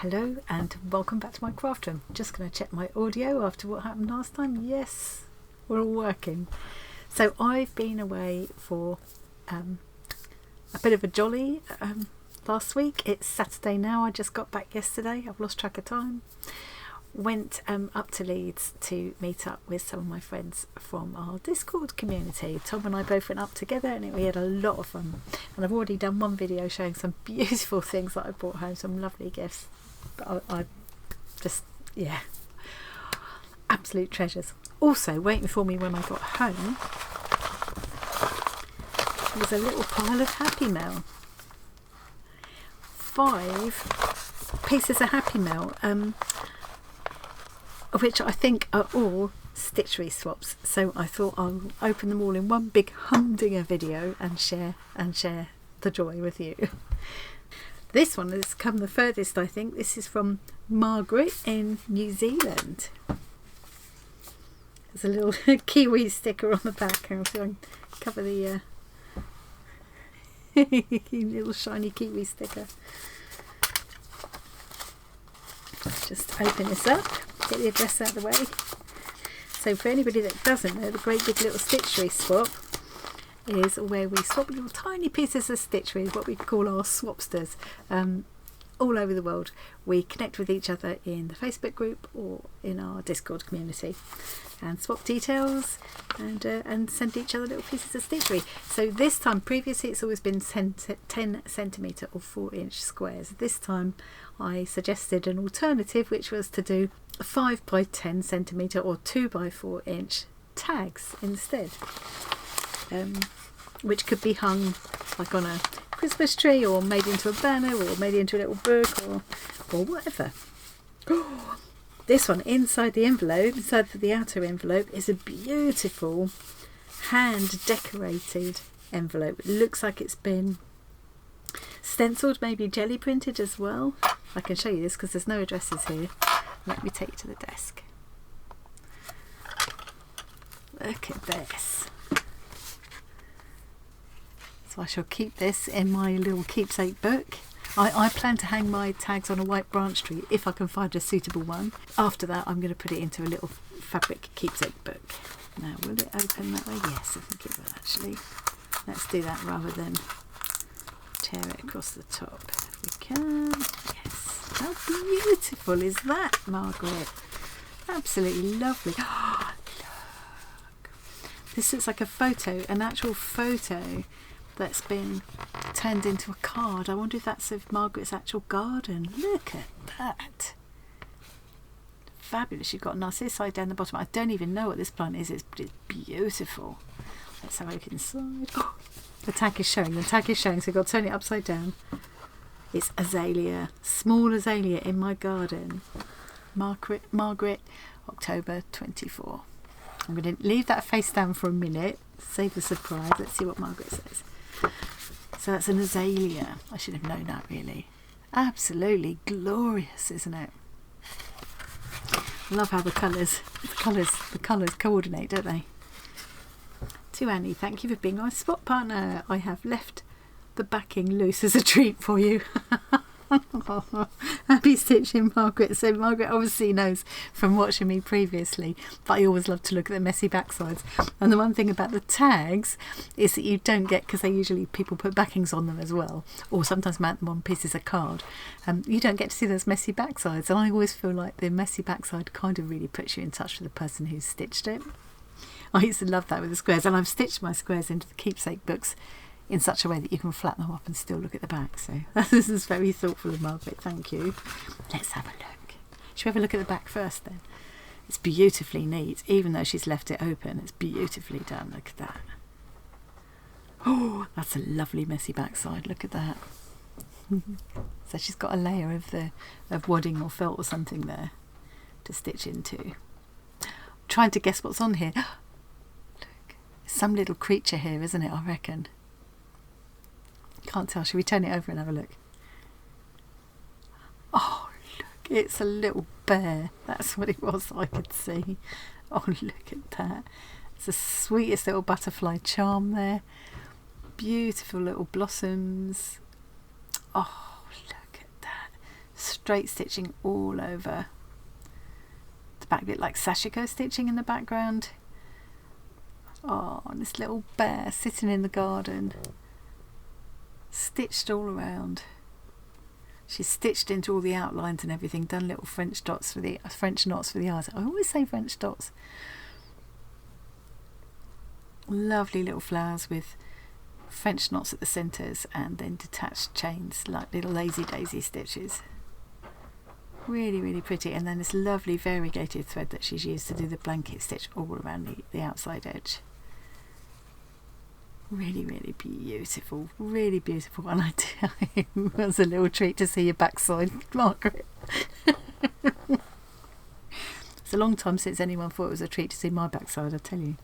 Hello and welcome back to my craft room. Just going to check my audio after what happened last time. Yes, we're all working. So I've been away for a bit of a jolly last week. It's Saturday now. I just got back yesterday. I've lost track of time. Went up to Leeds to meet up with some of my friends from our Discord community. Tom and I both went up together and we had a lot of fun. And I've already done one video showing some beautiful things that I brought home, some lovely gifts. But I just, yeah, absolute treasures. Also, waiting for me when I got home was a little pile of Happy Mail. 5 pieces of Happy Mail. Of which I think are all Stitchery swaps, so I thought I'll open them all in one big humdinger video and share the joy with you. This one has come the furthest, I think. This is from Margaret in New Zealand. There's a little kiwi sticker on the back. I'll see if I can cover the little shiny kiwi sticker. Let's just open this up. Get the address out of the way. So for anybody that doesn't know, the great big little Stitchery swap is where we swap little tiny pieces of Stitchery, what we call our Swapsters, all over the world. We connect with each other in the Facebook group or in our Discord community and swap details and send each other little pieces of Stitchery. So this time, previously it's always been 10 centimetre or 4-inch squares. This time I suggested an alternative, which was to do 5 by 10 centimetre or 2 by 4 inch tags instead, which could be hung like on a Christmas tree or made into a banner or made into a little book or whatever. This one inside the envelope, inside the outer envelope, is a beautiful hand decorated envelope. It looks like it's been stenciled, maybe jelly printed as well. I can show you this because there's no addresses here. Let me take you to the desk. Look at this. So I shall keep this in my little keepsake book. I plan to hang my tags on a white branch tree if I can find a suitable one. After that I'm going to put it into a little fabric keepsake book. Now will it open that way? Yes, I think it will actually. Let's do that rather than tear it across the top. If we can. Yes. How beautiful is that, Margaret? Absolutely lovely. Oh, look. This looks like a photo, an actual photo that's been turned into a card. I wonder if that's of Margaret's actual garden. Look at that. Fabulous. You've got narcissi down the bottom. I don't even know what this plant is, but it's beautiful. Let's have a look inside. Oh, the tag is showing. The tag is showing, so I've got to turn it upside down. It's azalea, small azalea in my garden. Margaret, October 24. I'm going to leave that face down for a minute, save the surprise. Let's see what Margaret says. So that's an azalea. I should have known that, really. Absolutely glorious, isn't it? I love how the colours coordinate, don't they? To Annie, thank you for being my spot partner. I have left the backing loose as a treat for you. Happy stitching, Margaret. So Margaret obviously knows from watching me previously, but I always love to look at the messy backsides. And the one thing about the tags is that you don't get, because they usually people put backings on them as well, or sometimes mount them on pieces of card. You don't get to see those messy backsides, and I always feel like the messy backside kind of really puts you in touch with the person who's stitched it. I used to love that with the squares, and I've stitched my squares into the keepsake books in such a way that you can flatten them up and still look at the back. So this is very thoughtful of Margaret, thank you. Let's have a look. Should we have a look at the back first then? It's beautifully neat, even though she's left it open. It's beautifully done. Look at that. Oh, that's a lovely messy backside. Look at that. So she's got a layer of wadding or felt or something there to stitch into. I'm trying to guess what's on here. Look, some little creature here, isn't it? I reckon. Can't tell. Should we turn it over and have a look? Oh, look. It's a little bear. That's what it was I could see. Oh, look at that. It's the sweetest little butterfly charm there. Beautiful little blossoms. Oh, look at that. straight stitching all over the back bit, like sashiko stitching in the background. Oh, and this little bear sitting in the garden, stitched all around. She's stitched into all the outlines and everything, done little French knots for the eyes. I always say French dots. Lovely little flowers with French knots at the centres and then detached chains like little lazy daisy stitches. Really, really pretty. And then this lovely variegated thread that she's used to do the blanket stitch all around the outside edge. Really, really beautiful. Really beautiful. And I tell you, it was a little treat to see your backside, Margaret. It's a long time since anyone thought it was a treat to see my backside, I tell you.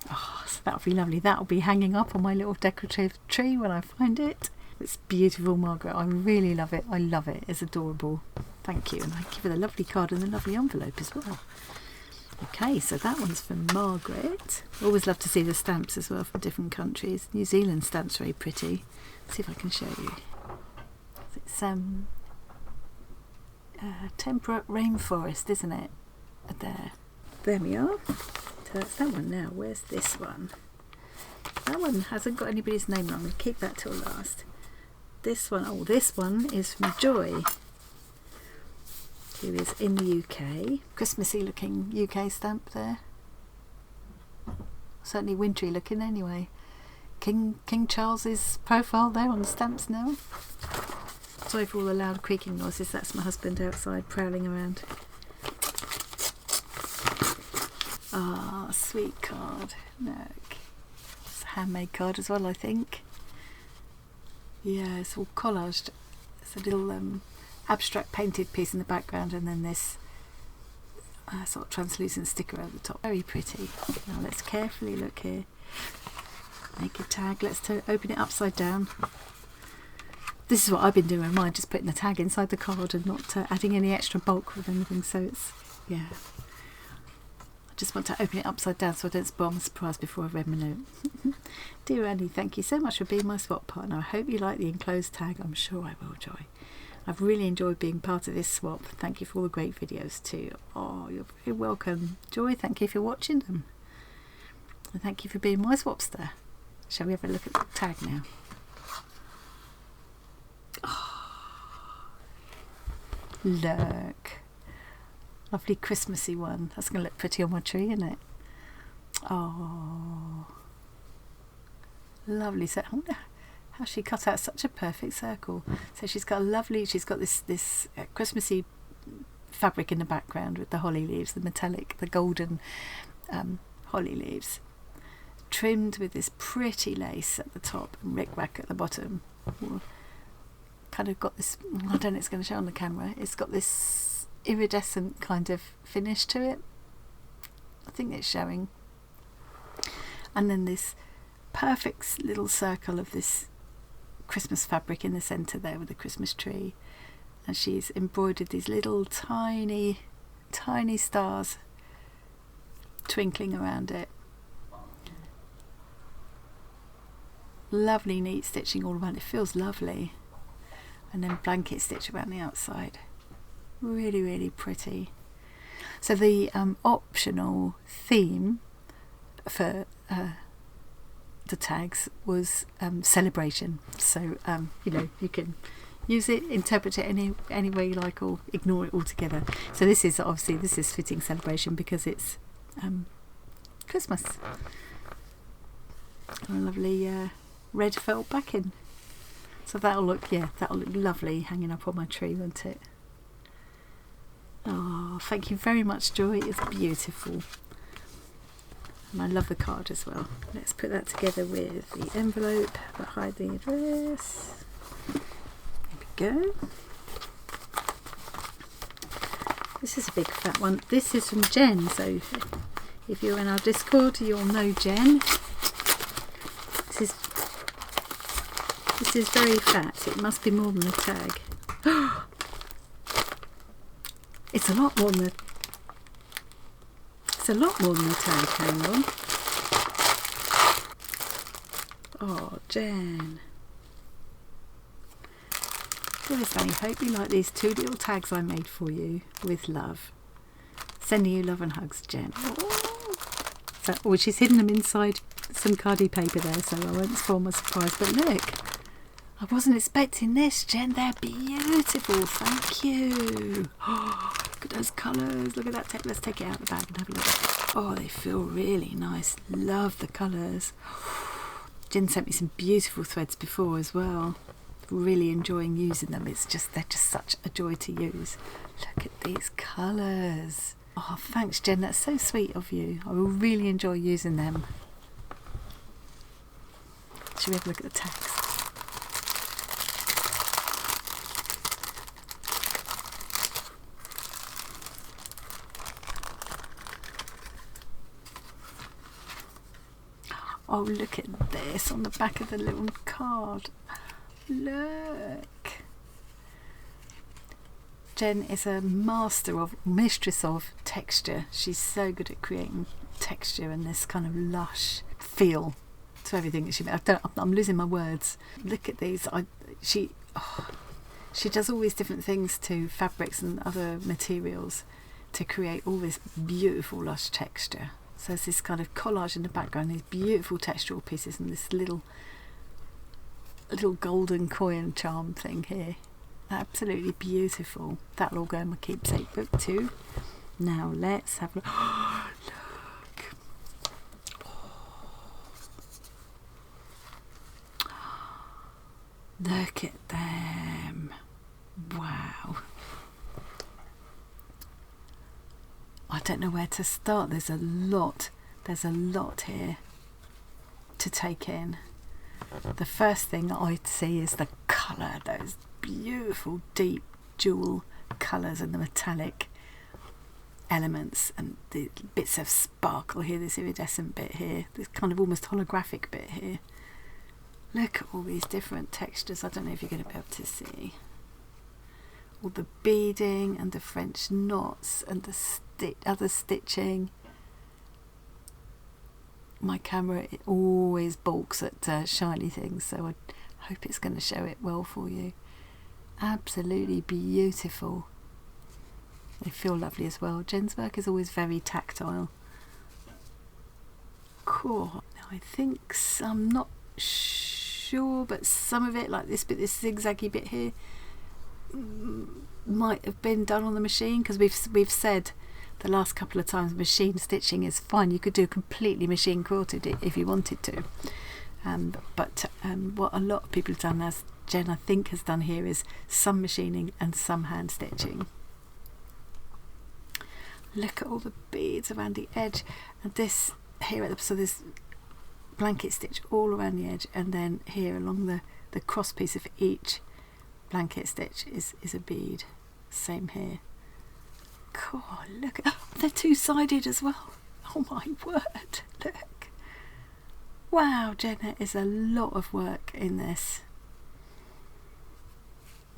Oh, so that'll be lovely. That'll be hanging up on my little decorative tree when I find it. It's beautiful, Margaret. I really love it. I love it. It's adorable. Thank you. And I give her the lovely card and the lovely envelope as well. Okay, so that one's from Margaret. Always love to see the stamps as well from different countries. New Zealand stamps very pretty. Let's see if I can show you. It's temperate rainforest, isn't it? There we are. So that's that one now. Where's this one? That one hasn't got anybody's name on. I'm going to keep that till last. This one is from Joy, who is in the UK. Christmassy looking UK stamp there. Certainly wintry looking anyway. King Charles's profile there on the stamps now. Sorry for all the loud creaking noises. That's my husband outside prowling around. Ah, sweet card. Look. It's a handmade card as well, I think. Yeah, it's all collaged. It's a little abstract painted piece in the background and then this sort of translucent sticker over the top. Very pretty. Now let's carefully look here. Make a tag. Let's open it upside down. This is what I've been doing with mine, just putting the tag inside the card and not adding any extra bulk with anything. So it's, yeah. I just want to open it upside down so I don't spoil my surprise before I've read my note. Dear Annie, thank you so much for being my swap partner. I hope you like the enclosed tag. I'm sure I will, Joy. I've really enjoyed being part of this swap. Thank you for all the great videos too. Oh, you're very welcome. Joy, thank you for watching them. And thank you for being my swapster. Shall we have a look at the tag now? Oh, look. Lovely Christmassy one. That's going to look pretty on my tree, isn't it? Oh, lovely. So I wonder how she cut out such a perfect circle. So she's got this Christmassy fabric in the background with the holly leaves, the metallic, the golden holly leaves, trimmed with this pretty lace at the top and rick-rack at the bottom. Kind of got this, I don't know, it's going to show on the camera, it's got this iridescent kind of finish to it. I think it's showing. And then this perfect little circle of this Christmas fabric in the centre there with the Christmas tree. And she's embroidered these little tiny stars twinkling around it. Lovely neat stitching all around. It feels lovely. And then blanket stitch around the outside. Really, really pretty. So the optional theme for the tags was celebration. So you know, you can use it, interpret it any way you like, or ignore it altogether. So this is fitting celebration because it's Christmas. And a lovely red felt backing. So that'll look lovely hanging up on my tree, won't it? Oh, thank you very much, Joy. It's beautiful. And I love the card as well. Let's put that together with the envelope, but hide the address. There we go. This is a big fat one. This is from Jen, so if you're in our Discord, you'll know Jen. This is very fat. It must be more than the tag. It's a lot more than the tag. Hang on. Oh, Jen. Dearest Annie, hope you like these 2 little tags I made for you with love. Sending you love and hugs, Jen. So, she's hidden them inside some cardi paper there, so I won't spoil my surprise. But look, I wasn't expecting this, Jen. They're beautiful. Thank you. Oh, look at those colours. Look at that. Let's take it out of the bag and have a look. Oh, they feel really nice. Love the colours. Jen sent me some beautiful threads before as well. Really enjoying using them. They're just such a joy to use. Look at these colours. Oh, thanks, Jen. That's so sweet of you. I will really enjoy using them. Should we have a look at the tags? Oh, look at this on the back of the little card. Look. Jen is a mistress of texture. She's so good at creating texture and this kind of lush feel to everything that she makes. I'm losing my words. Look at these. She does all these different things to fabrics and other materials to create all this beautiful lush texture. So there's this kind of collage in the background, these beautiful textural pieces, and this little golden coin charm thing here. Absolutely beautiful. That'll all go in my keepsake book too. Now let's have a look. Look. Look at them. Wow. I don't know where to start. There's a lot here to take in. The first thing I'd see is the colour, those beautiful deep jewel colours and the metallic elements and the bits of sparkle here, this iridescent bit here, this kind of almost holographic bit here. Look at all these different textures. I don't know if you're going to be able to see. All the beading and the French knots and the other stitching. My camera, it always balks at shiny things, so I hope it's going to show it well for you. Absolutely beautiful. They feel lovely as well. Jen's work is always very tactile. Cool. Now I think I'm not sure, but some of it, like this bit, this zigzaggy bit here, might have been done on the machine, because we've said the last couple of times machine stitching is fine. You could do completely machine quilted if you wanted to, but what a lot of people have done, as Jen I think has done here, is some machining and some hand stitching. Look at all the beads around the edge, and this here at the, so there's blanket stitch all around the edge, and then here along the cross piece of each blanket stitch is a bead. Same here. Cool, look, they're two-sided as well. Oh my word, look. Wow, Jenna, is a lot of work in this.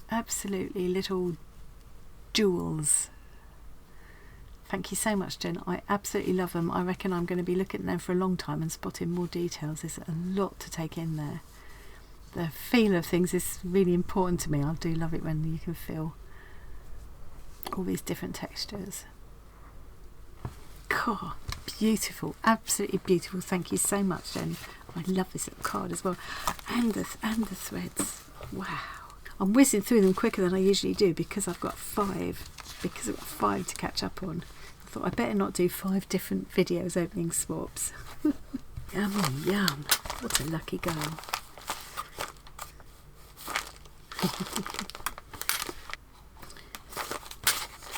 Absolutely little jewels. Thank you so much, Jen. I absolutely love them. I reckon I'm going to be looking at them for a long time and spotting more details. There's a lot to take in there. The feel of things is really important to me. I do love it when you can feel all these different textures. Cool, beautiful, absolutely beautiful. Thank you so much, Jen. I love this little card as well, and the threads. Wow, I'm whizzing through them quicker than I usually do because I've got five to catch up on. I thought I better not do 5 different videos opening swaps. Yum yum. What a lucky girl.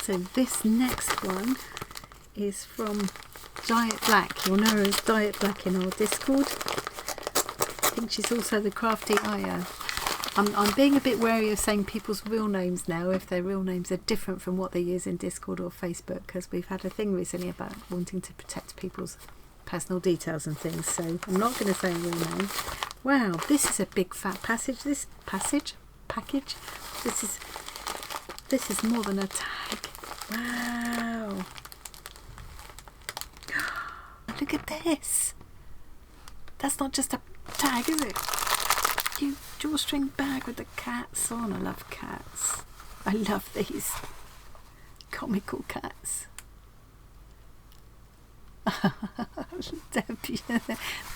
So this next one is from Diet Black. You'll know her as Diet Black in our Discord. I think she's also the Crafty Aya. I'm being a bit wary of saying people's real names now if their real names are different from what they use in Discord or Facebook, because we've had a thing recently about wanting to protect people's personal details and things, so I'm not going to say a real name. Wow, this is a big fat package. This is more than a tag. Wow. Look at this. That's not just a tag, is it? You drawstring bag with the cats on. I love cats. I love these comical cats.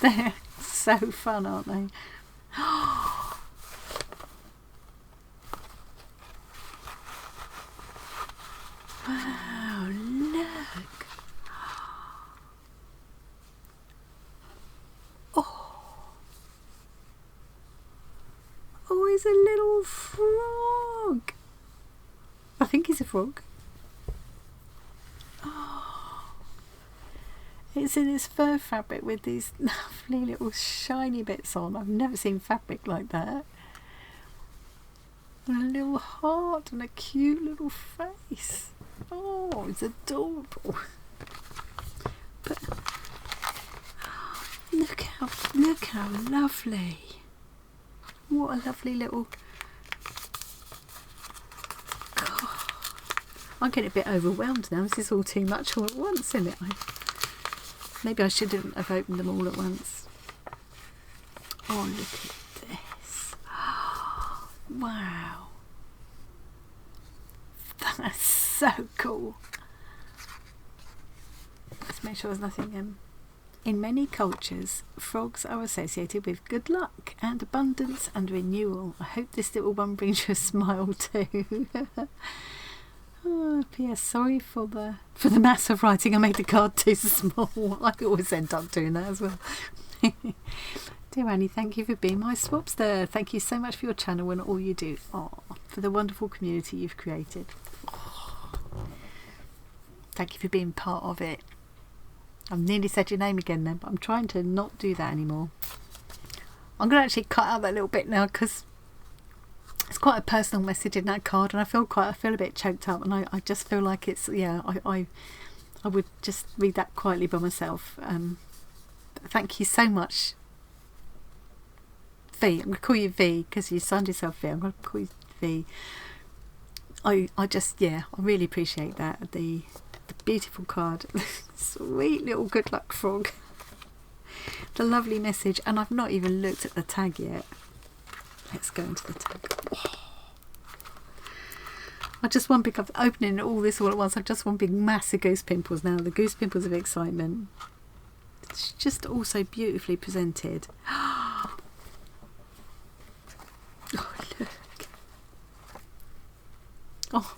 They're so fun, aren't they? Wow, look. Oh, he's a little frog. I think he's a frog. Oh, it's in his fur fabric with these lovely little shiny bits on. I've never seen fabric like that. And a little heart and a cute little face. Oh, it's adorable. But look how lovely. What a lovely little... God. I'm getting a bit overwhelmed now. This is all too much all at once, isn't it? Maybe I shouldn't have opened them all at once. Oh, look at this. Wow. That's so cool. Let's make sure there's nothing... In many cultures, frogs are associated with good luck and abundance and renewal. I hope this little one brings you a smile too. Oh, P.S. Sorry for the massive writing. I made the card too small. I always end up doing that as well. Dear Annie, thank you for being my Swapster. Thank you so much for your channel and all you do. Oh, for the wonderful community you've created. Oh, thank you for being part of it. I've nearly said your name again then, but I'm trying to not do that anymore. I'm going to actually cut out that little bit now because it's quite a personal message in that card, and I feel a bit choked up, and I just feel like it's, yeah, I would just read that quietly by myself. Thank you so much, V. I'm going to call you V because you signed yourself V. I'm going to call you V. I just, yeah, I really appreciate that. The beautiful card. Sweet little good luck frog. The lovely message, and I've not even looked at the tag yet. Let's go into the tag. Oh. I just want big, I'm opening all this all at once. I just want big massive goose pimples now. The goose pimples of excitement. It's just also beautifully presented. Oh, look. Oh.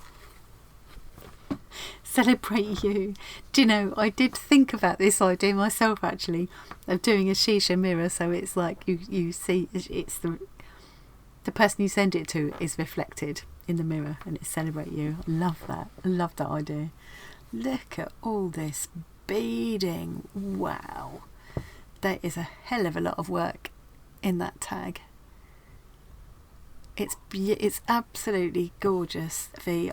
Celebrate you. Do you know, I did think about this idea myself actually, of doing a shisha mirror, so it's like you see, it's the person you send it to is reflected in the mirror, and it's celebrate you. I love that. I love that idea. Look at all this beading. Wow, there is a hell of a lot of work in that tag. It's absolutely gorgeous, V.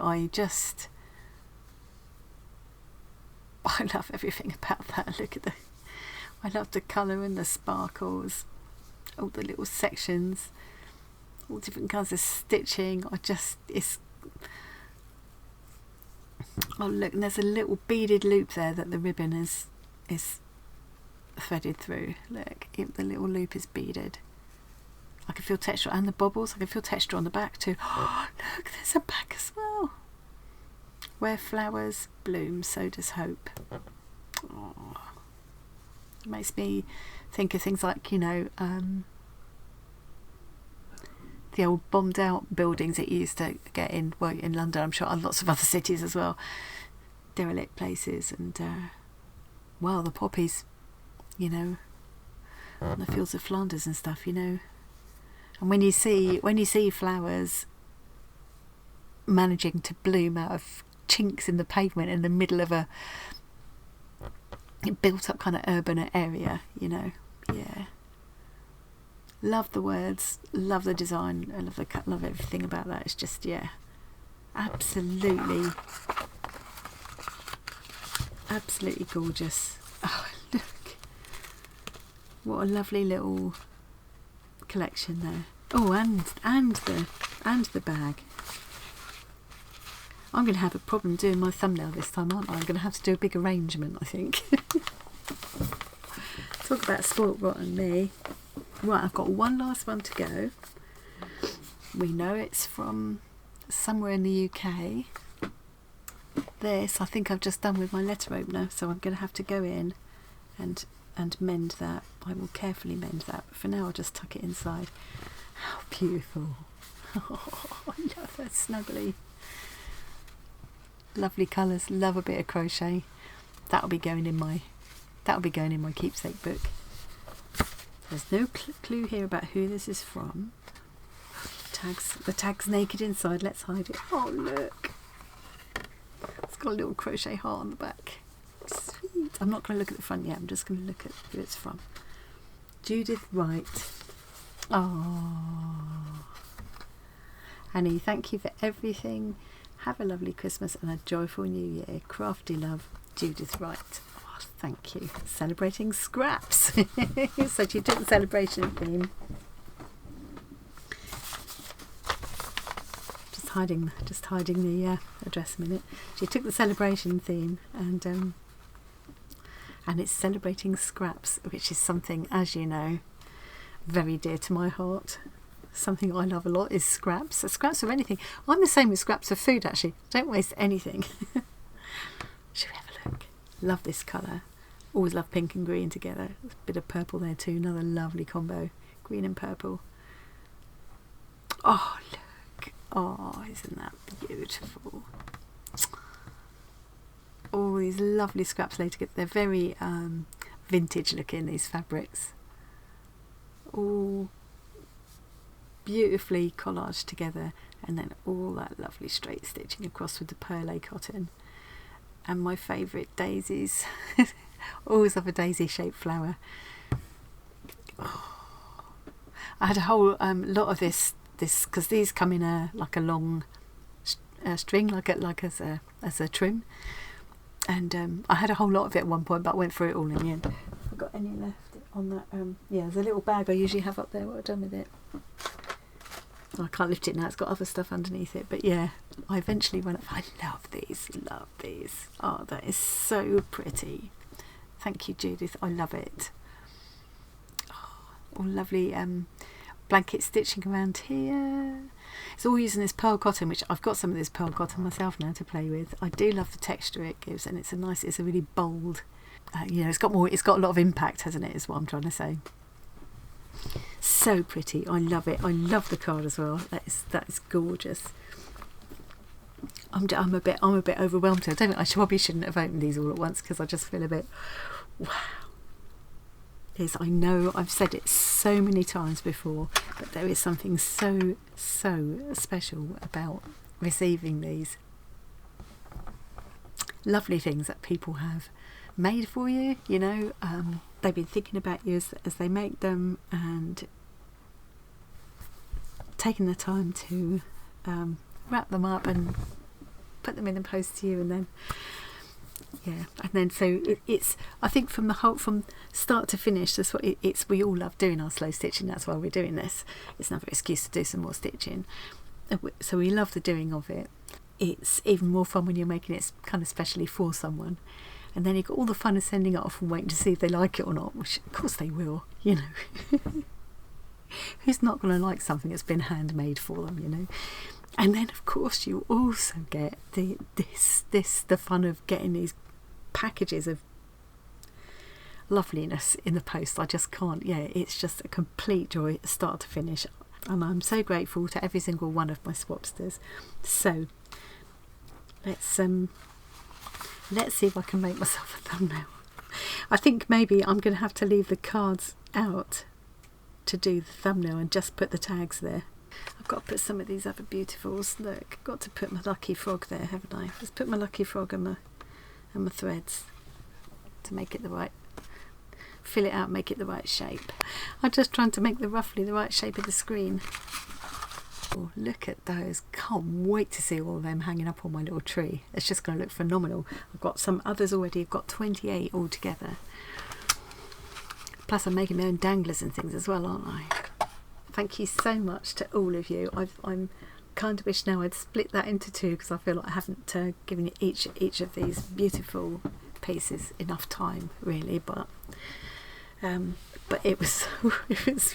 I love everything about that. Look at I love the colour and the sparkles, all the little sections, all different kinds of stitching. Oh look, and there's a little beaded loop there that the ribbon is threaded through. Look, the little loop is beaded. I can feel texture, and the bobbles, I can feel texture on the back too. Oh, look, there's a back as well. Where flowers bloom, so does hope. Oh, it makes me think of things like, you know, the old bombed out buildings that you used to get in, well, in London, I'm sure, and lots of other cities as well. Derelict places, and well, the poppies, you know, on the fields of Flanders and stuff, you know. And when you see flowers managing to bloom out of chinks in the pavement in the middle of a built up kind of urban area, you know, yeah. Love the words, love the design, I love the cut, love everything about that. It's just, yeah, absolutely gorgeous. Oh, look, what a lovely little collection there. Oh, and the bag. I'm going to have a problem doing my thumbnail this time, aren't I? I'm going to have to do a big arrangement, I think. Talk about spoilt rotten me. Right, I've got one last one to go. We know it's from somewhere in the UK. This I think I've just done with my letter opener, so I'm going to have to go in and mend that. I will carefully mend that, but for now I'll just tuck it inside. How beautiful. Oh, I love that snuggly. Lovely colours, love a bit of crochet. That'll be going in my keepsake book. There's no clue here about who this is from. The tag's naked inside. Let's hide it. Oh, look. It's got a little crochet heart on the back. Sweet. I'm not going to look at the front yet. I'm just going to look at who it's from. Judith Wright. Oh. Annie, thank you for everything. Have a lovely Christmas and a joyful New Year. Crafty love, Judith Wright. Oh, thank you. Celebrating scraps. So she took the celebration theme. Just hiding the address a minute. She took the celebration theme and it's celebrating scraps, which is something, as you know, very dear to my heart. Something I love a lot is scraps. So scraps of anything. I'm the same with scraps of food, actually. I don't waste anything. Should we have a look? Love this colour. Always love pink and green together. There's a bit of purple there too. Another lovely combo. Green and purple. Oh, look. Oh, isn't that beautiful? All these lovely scraps laid together. They're very vintage looking, these fabrics. All beautifully collaged together, and then all that lovely straight stitching across with the perlé cotton. And my favourite daisies. Always love a daisy shaped flower. Oh. I had a whole lot of this because these come in a long string, like as a trim, and I had a whole lot of it at one point, but I went through it all in the end. I've got any left on that. Yeah, there's a little bag I usually have up there. What I've done with it, I can't lift it now. It's got other stuff underneath it, but yeah, I eventually went up. I love these. Oh, that is so pretty. Thank you, Judith. I love it. Oh, all lovely blanket stitching around here. It's all using this pearl cotton, which I've got some of this pearl cotton myself now to play with. I do love the texture it gives, and it's a really bold, it's got a lot of impact, hasn't it, is what I'm trying to say. So pretty. I love it. I love the card as well. That is gorgeous. I'm a bit overwhelmed here. I don't think I probably shouldn't have opened these all at once, because I just feel a bit wow. I know I've said it so many times before, but there is something so special about receiving these lovely things that people have made for you. They've been thinking about you as they make them, and taking the time to wrap them up and put them in the post to you, and then so it's I think from start to finish, that's what we all love doing our slow stitching. That's why we're doing this. It's another excuse to do some more stitching, so we love the doing of it. It's even more fun when you're making it kind of specially for someone, and then you've got all the fun of sending it off and waiting to see if they like it or not, which of course they will. Who's not going to like something that's been handmade for them? And then of course you also get the fun of getting these packages of loveliness in the post. I just can't. It's just a complete joy start to finish, and I'm so grateful to every single one of my Swapsters. So let's see if I can make myself a thumbnail. I think maybe I'm going to have to leave the cards out to do the thumbnail and just put the tags there. I've got to put some of these other beautifuls. Look, I've got to put my lucky frog there, haven't I? Let's put my lucky frog and my threads to make it the right, fill it out, make it the right shape. I'm just trying to make roughly the right shape of the screen. Oh, look at those. Can't wait to see all of them hanging up on my little tree. It's just going to look phenomenal. I've got some others already. I've got 28 altogether. Plus I'm making my own danglers and things as well, aren't I? Thank you so much to all of you. I'm kind of wish now I'd split that into two, because I feel like I haven't given each of these beautiful pieces enough time really, but But it was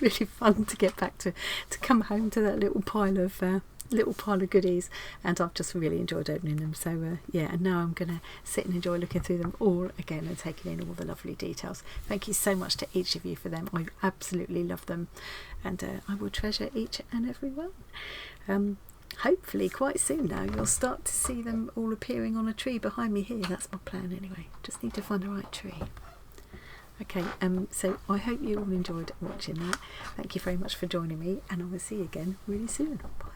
really fun to get back to come home to that little pile of goodies, and I've just really enjoyed opening them. So yeah, and now I'm going to sit and enjoy looking through them all again and taking in all the lovely details. Thank you so much to each of you for them. I absolutely love them, and I will treasure each and every one. Hopefully quite soon now you'll start to see them all appearing on a tree behind me here. That's my plan anyway. Just need to find the right tree. Okay, so I hope you all enjoyed watching that. Thank you very much for joining me, and I will see you again really soon. Bye.